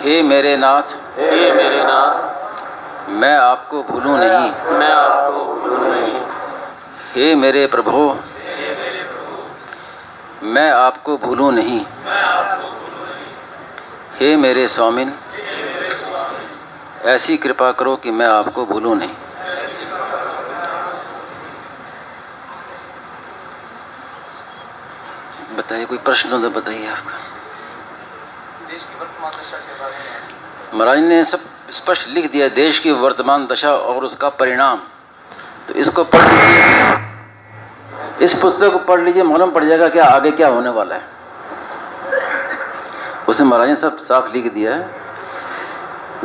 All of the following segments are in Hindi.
हे मेरे नाथ, हे मेरे नाथ, मैं आपको भूलूं नहीं। मैं आपको भूलूं नहीं। हे मेरे प्रभु, मैं आपको भूलूं नहीं। हे मेरे स्वामिन, ऐसी कृपा करो कि मैं आपको भूलूं नहीं। बताइए, कोई प्रश्न हो तो बताइए आपका। देश की वर्तमान दशा के बारे में महाराज ने सब स्पष्ट लिख दिया, देश की वर्तमान दशा और उसका परिणाम। तो इसको पढ़ लीजिए, इस पुस्तक को पढ़ लीजिए, मालूम पड़ जाएगा कि आगे क्या होने वाला है। उसने महाराज ने सब साफ लिख दिया है,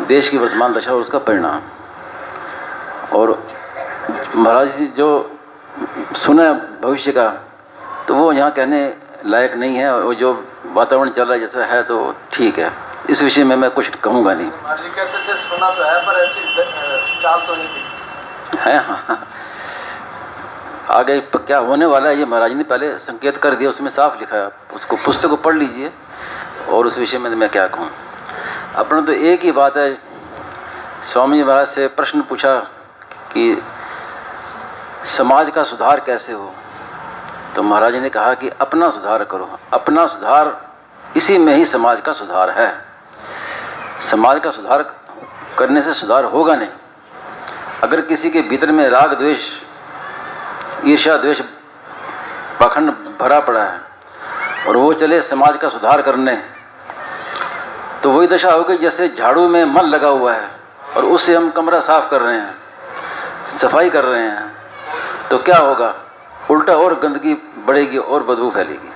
देश की वर्तमान दशा और उसका परिणाम। और महाराज जी जो सुना भविष्य का, तो वो यहाँ कहने लायक नहीं है। और जो वातावरण चल रहा है जैसा है तो ठीक है, इस विषय में मैं कुछ कहूँगा नहीं। महाराज जी कहते थे सुना तो है पर ऐसी चाल तो नहीं थी है। हाँ, आगे क्या होने वाला है ये महाराज ने पहले संकेत कर दिया, उसमें साफ लिखा है। उसको पुस्तक को पढ़ लीजिए और उस विषय में मैं क्या कहूँ। अपना तो एक ही बात है, स्वामी जी महाराज से प्रश्न पूछा कि समाज का सुधार कैसे हो, तो महाराज ने कहा कि अपना सुधार करो। अपना सुधार, इसी में ही समाज का सुधार है। समाज का सुधार करने से सुधार होगा नहीं। अगर किसी के भीतर में राग द्वेष, ईर्ष्या द्वेष, पाखंड भरा पड़ा है और वो चले समाज का सुधार करने, तो वही दशा होगी जैसे झाड़ू में मल लगा हुआ है और उससे हम कमरा साफ कर रहे हैं, सफाई कर रहे हैं, तो क्या होगा, उल्टा और गंदगी बढ़ेगी और बदबू फैलेगी।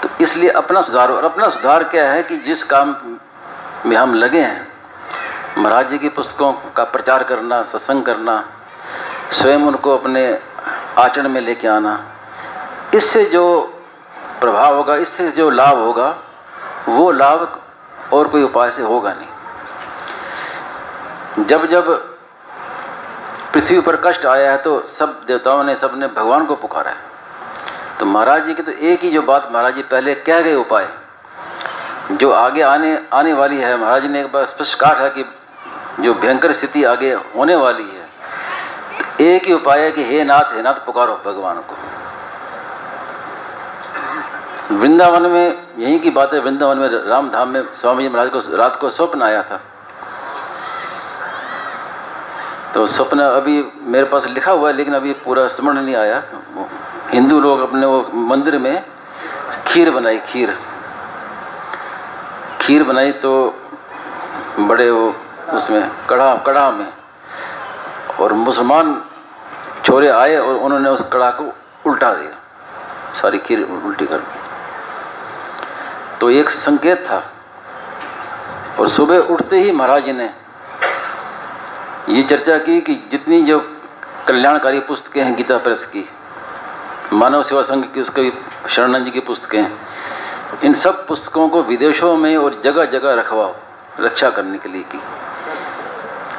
तो इसलिए अपना सुधार। और अपना सुधार क्या है कि जिस काम में हम लगे हैं, महाराज जी की पुस्तकों का प्रचार करना, सत्संग करना, स्वयं उनको अपने आचरण में लेके आना, इससे जो प्रभाव होगा, इससे जो लाभ होगा, वो लाभ और कोई उपाय से होगा नहीं। जब जब पृथ्वी पर कष्ट आया है तो सब देवताओं ने, सबने भगवान को पुकारा है। तो महाराज जी की तो एक ही जो बात महाराज जी पहले कह गए उपाय, जो आगे आने वाली है। महाराज ने एक बार स्पष्ट कहा था कि जो भयंकर स्थिति आगे होने वाली है, तो एक ही उपाय है कि हे नाथ पुकारो भगवान को। वृंदावन में यही की बात है, वृंदावन में राम धाम में स्वामी जी महाराज को रात को स्वप्न आया था। तो स्वप्न अभी मेरे पास लिखा हुआ है लेकिन अभी पूरा स्मरण नहीं आया। हिंदू लोग अपने वो मंदिर में खीर बनाई तो बड़े वो उसमें कढ़ा में, और मुसलमान छोरे आए और उन्होंने उस कढ़ा को उल्टा दिया, सारी खीर उल्टी कर दी। तो एक संकेत था। और सुबह उठते ही महाराज जी ने ये चर्चा की कि जितनी जो कल्याणकारी पुस्तकें हैं गीता प्रेस की, मानव सेवा संघ की, उसकी शरणानंद जी की पुस्तकें, इन सब पुस्तकों को विदेशों में और जगह जगह रखवाओ, रक्षा करने के लिए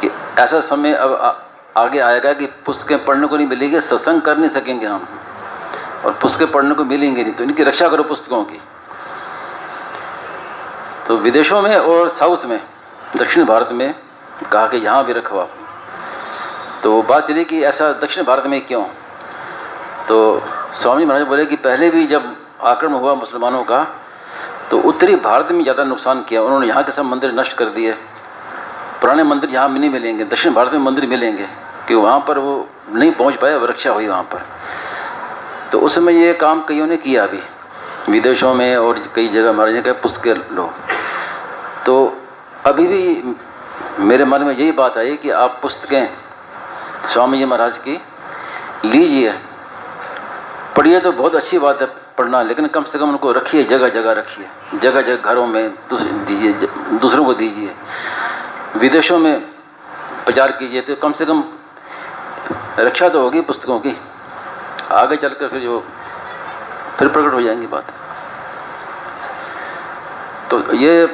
कि ऐसा समय अब आगे आएगा कि पुस्तकें पढ़ने को नहीं मिलेंगी, सत्संग कर नहीं सकेंगे हम, और पुस्तकें पढ़ने को मिलेंगे नहीं, तो इनकी रक्षा करो पुस्तकों की। तो विदेशों में और साउथ में, दक्षिण भारत में कहा कि यहाँ भी रखवाओ। तो बात चली कि ऐसा दक्षिण भारत में क्यों? तो स्वामी महाराज बोले कि पहले भी जब आक्रमण हुआ मुसलमानों का, तो उत्तरी भारत में ज़्यादा नुकसान किया। उन्होंने यहाँ के सब मंदिर नष्ट कर दिए। पुराने मंदिर यहाँ नहीं मिलेंगे, दक्षिण भारत में मंदिर मिलेंगे, कि वहाँ पर वो नहीं पहुँच पाए, रक्षा हुई वहाँ पर। तो उस समय ये काम कईयों ने किया अभी विदेशों में, और कई जगह महाराज ने कहा पुस्तकें लो। तो अभी भी मेरे मन में यही बात आई कि आप पुस्तकें स्वामी जी महाराज की लीजिए, पढ़िए तो बहुत अच्छी बात है पढ़ना, लेकिन कम से कम उनको रखिए, जगह जगह रखिए, जगह जगह घरों में दीजिए, दूसरों को दीजिए, विदेशों में प्रचार कीजिए, तो कम से कम रक्षा तो होगी पुस्तकों की। आगे चलकर फिर प्रकट हो जाएंगी बात। तो ये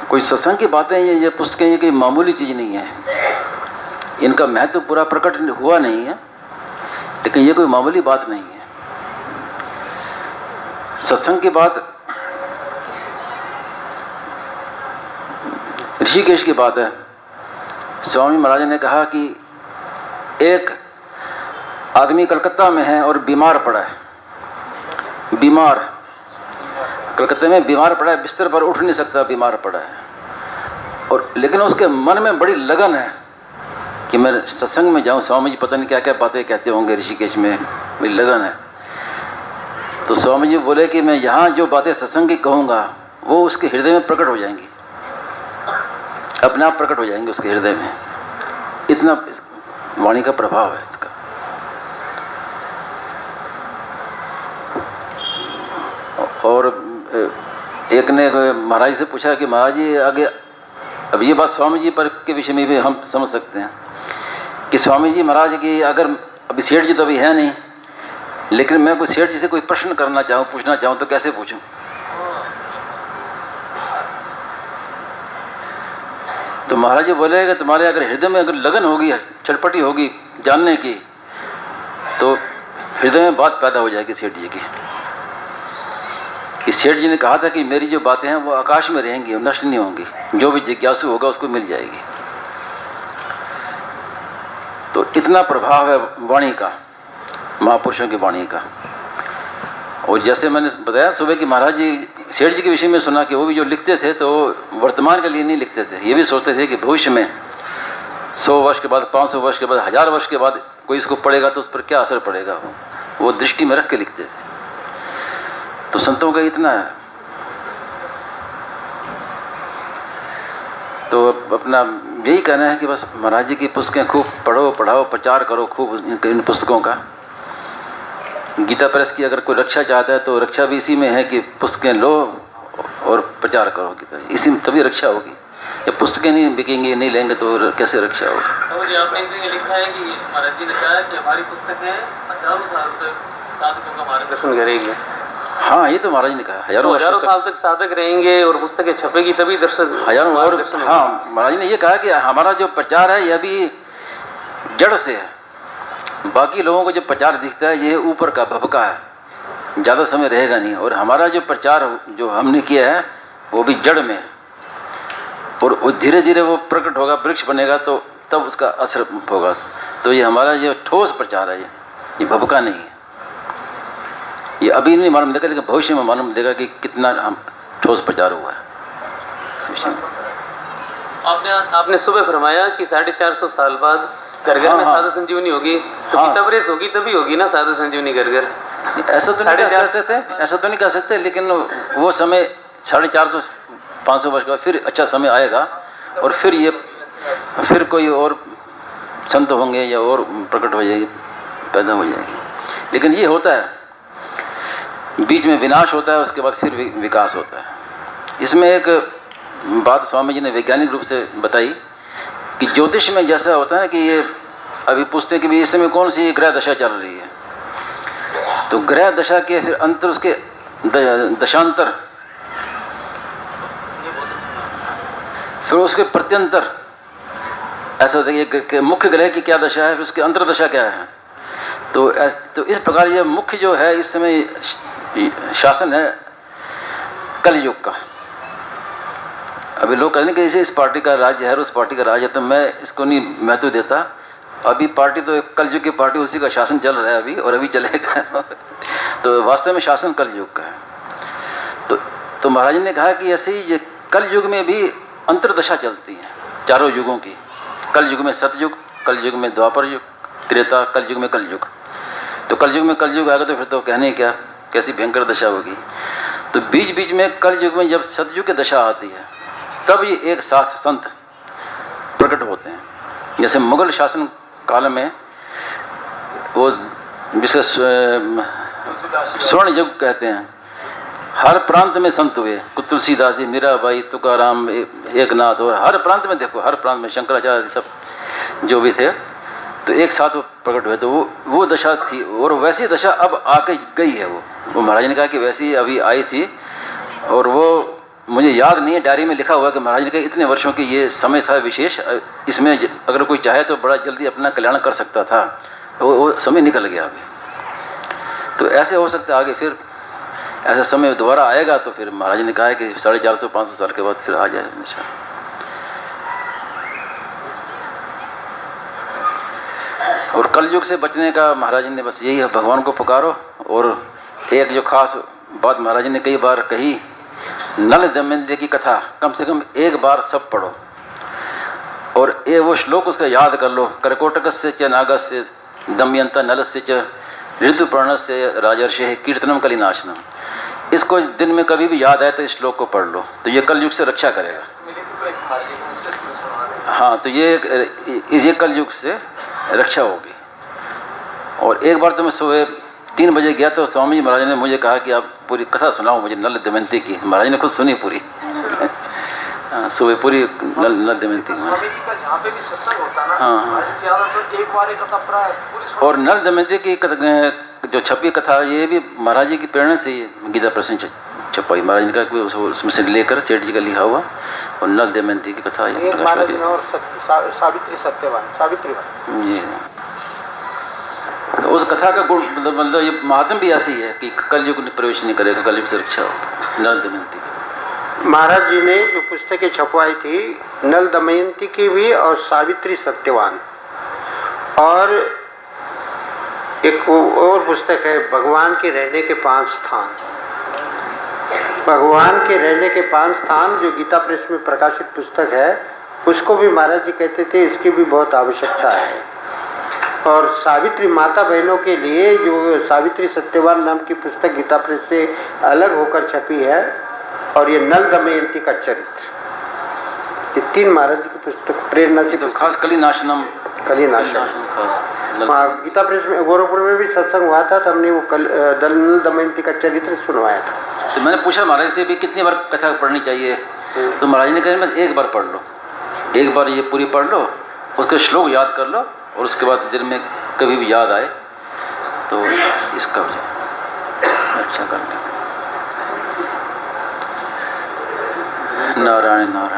कोई सत्संग की बातें, ये पुस्तकें, ये कोई मामूली चीज़ नहीं है। इनका महत्व पूरा प्रकट हुआ नहीं है, लेकिन ये कोई मामूली बात नहीं है। सत्संग की बात ऋषिकेश की बात है। स्वामी महाराज ने कहा कि एक आदमी कलकत्ता में है और बीमार पड़ा है। बीमार, कलकत्ते में बीमार पड़ा है, बिस्तर पर उठ नहीं सकता, बीमार पड़ा है। और लेकिन उसके मन में बड़ी लगन है कि मैं सत्संग में जाऊं, स्वामी जी पता नहीं क्या क्या बातें कहते होंगे ऋषिकेश में, बड़ी लगन है। तो स्वामी जी बोले कि मैं यहाँ जो बातें सत्संग की कहूँगा वो उसके हृदय में प्रकट हो जाएंगी, अपने आप प्रकट हो जाएंगे उसके हृदय में। इतना वाणी का प्रभाव है इसका। और एक ने महाराज से पूछा कि महाराज जी आगे, अब ये बात स्वामी जी पर के विषय में भी हम समझ सकते हैं कि स्वामी जी महाराज की अगर अभी सेठ जी तो अभी है नहीं, लेकिन मैं कोई सेठ जी से कोई प्रश्न करना चाहूँ, पूछना चाहूँ तो कैसे पूछूं? तो महाराज जी बोले कि तुम्हारे अगर हृदय में अगर लगन होगी, छटपटी होगी जानने की, तो हृदय में बात पैदा हो जाएगी सेठ जी की। कि सेठ जी ने कहा था कि मेरी जो बातें हैं वो आकाश में रहेंगी, नष्ट नहीं होंगी, जो भी जिज्ञासु होगा उसको मिल जाएगी। तो इतना प्रभाव है वाणी का, महापुरुषों की वाणी का। और जैसे मैंने बताया सुबह कि महाराज जी सेठ जी के विषय में सुना कि वो भी जो लिखते थे तो वर्तमान के लिए नहीं लिखते थे, ये भी सोचते थे कि भविष्य में 100 वर्ष के बाद, 500 वर्ष के बाद, 1000 वर्ष के बाद कोई इसको पढ़ेगा तो उस पर क्या असर पड़ेगा, वो दृष्टि में रख के लिखते थे। तो संतों का इतना है। तो अपना यही कहना है कि बस महाराज जी की पुस्तकें खूब पढ़ो, पढ़ाओ, प्रचार करो खूब इन पुस्तकों का। गीता प्रेस की अगर कोई रक्षा चाहता है तो रक्षा भी इसी में है कि पुस्तकें लो और प्रचार करो गीता, इसी में तभी रक्षा होगी। जब पुस्तकें नहीं बिकेंगी, नहीं लेंगे तो कैसे रक्षा होगी? तो जी आपने इसमें लिखा है कि महाराज जी ने कहा कि हमारी पुस्तकें हजारों साल तक साधकों का मार्गदर्शन करेंगे। हाँ, ये तो महाराज ने कहा हजारों साल तक साधक रहेंगे और पुस्तकें छपेगी तभी दर्शक हजारों। और हाँ, महाराज ने ये कहा कि हमारा जो प्रचार है यह भी जड़ से है। बाकी लोगों को जो प्रचार दिखता है ये ऊपर का भभका है, ज़्यादा समय रहेगा नहीं। और हमारा जो प्रचार जो हमने किया है वो भी जड़ में, और धीरे धीरे वो प्रकट होगा, वृक्ष बनेगा तो तब उसका असर होगा। तो ये हमारा जो ठोस प्रचार है, ये भभका नहीं है। ये अभी नहीं मालूम देगा, लेकिन भविष्य में मालूम देगा कि कितना हम ठोस प्रचार हुआ है। आपने सुबह फरमाया कि 450 साल बाद घर घर में साधु संजीवनी होगी, तो गीता प्रेस होगी तभी होगी ना साधु संजीवनी घर घर। ऐसा तो नहीं कह सकते, ऐसा तो नहीं कह सकते, लेकिन वो समय 450-500 वर्ष का फिर अच्छा समय आएगा और फिर कोई और संत होंगे या और प्रकट हो जाएगी, पैदा हो जाएगी। लेकिन ये होता है, बीच में विनाश होता है, उसके बाद फिर विकास होता है। इसमें एक बात स्वामी जी ने वैज्ञानिक रूप से बताई कि ज्योतिष में जैसा होता है कि ये अभी पूछते हैं कि इस समय कौन सी ग्रह दशा चल रही है, तो ग्रह दशा के फिर अंतर, उसके दशांतर, फिर उसके प्रत्यंतर, ऐसा होता है कि मुख्य ग्रह की क्या दशा है, फिर उसकी अंतर दशा क्या है। तो इस प्रकार ये मुख्य जो है इस समय शासन है कलयुग का। अभी लोग कहते हैं कि इस पार्टी का राज्य है, उस पार्टी का राज्य है, तो मैं इसको नहीं महत्व देता। अभी पार्टी तो कलयुग की पार्टी, उसी का शासन चल रहा है अभी और अभी चलेगा। तो वास्तव में शासन कलयुग का है। तो महाराज ने कहा कि ऐसे ही कलयुग में भी अंतरदशा चलती है चारों युगों की। कलयुग में सतयुग, कलयुग में द्वापर युग, त्रेता, कलयुग में कलयुग। तो कलयुग में कलयुग आएगा तो फिर तो कहने क्या, कैसी भयंकर दशा होगी। तो बीच बीच में कलयुग में जब सतयुग की दशा आती है तब ये एक साथ संत प्रकट होते हैं। जैसे मुगल शासन काल में वो जिसे स्वर्ण युग कहते हैं, हर प्रांत में संत हुए, तुलसीदास जी, मीराबाई, तुकाराम, एकनाथ, और हर प्रांत में देखो, हर प्रांत में शंकराचार्य सब जो भी थे, तो एक साथ वो प्रकट हुए। तो वो दशा थी, और वैसी दशा अब आके गई है। वो महाराज ने कहा कि वैसी अभी आई थी, और वो मुझे याद नहीं है, डायरी में लिखा हुआ कि महाराज ने कहा इतने वर्षों की ये समय था विशेष, इसमें अगर कोई चाहे तो बड़ा जल्दी अपना कल्याण कर सकता था, तो वो समय निकल गया अभी। तो ऐसे हो सकता है आगे फिर ऐसा समय दोबारा आएगा, तो फिर महाराज ने कहा है कि 450-500 साल के बाद फिर आ जाए हमेशा। और कलयुग से बचने का महाराज ने बस यही है, भगवान को पुकारो। और एक जो खास बात महाराज ने कई बार कही, नल दमयंती की कथा कम से कम एक बार सब पढ़ो और ये वो श्लोक उसका याद कर लो। कर्कोटकस्य च नागस्य दमयंता नलस्य च ऋतुपर्णस्य राजर्षि कीर्तनम कलिनाशनम। इसको दिन में कभी भी याद आए तो इस श्लोक को पढ़ लो, तो ये कलयुग से रक्षा करेगा। हाँ, तो ये कलयुग से रक्षा होगी। और एक बार तो मैं सुबह 3 बजे गया तो स्वामी जी महाराज ने मुझे कहा कि आप पूरी कथा सुनाओ मुझे नल दमयंती की। महाराज ने खुद सुनी पूरी सुबह पूरी नल दमयंती। स्वामी जी का जहाँ पे भी सत्संग होता ना, हाँ, तो एक बार एक कथा पूरी। और नल दमयंती की जो छपी कथा, ये भी महाराज जी की प्रेरणा से गीता प्रसन्न छपाई। महाराज ने कहा कि उसमें से लेकर सेठ जी का लिखा हुआ और नल दमयंती की कथा ये सावित्री सत्यवान सावित्री जी। तो उस कथा का गुण मतलब ये महात्म भी ऐसी है कि कलयुग में प्रवेश नहीं करेगा, कलयुग से रक्षा हो। नल दमयंती महाराज जी ने जो पुस्तकें छपवाई थी, नल दमयंती की भी और सावित्री सत्यवान, और एक और पुस्तक है भगवान के रहने के 5 स्थान। भगवान के रहने के 5 स्थान जो गीता प्रेस में प्रकाशित पुस्तक है, उसको भी महाराज जी कहते थे इसकी भी बहुत आवश्यकता है। और सावित्री माता बहनों के लिए जो सावित्री सत्यवान नाम की पुस्तक गीता प्रेस से अलग होकर छपी है, और ये नल दमयंती का चरित्र, ये 3 महाराज जी की पुस्तक प्रेरणा से। तो खास कलिनाशनम गीता प्रेस में गोरखपुर में भी सत्संग हुआ था, तो हमने वो नल दमयंती का चरित्र सुनवाया था। तो मैंने पूछा महाराज से भी कितनी बार कथा पढ़नी चाहिए, तो महाराज ने कहा मैं एक बार पढ़ लो, एक बार ये पूरी पढ़ लो, उसके श्लोक याद कर लो, और उसके बाद दिन में कभी भी याद आए तो इसका अच्छा कर लें।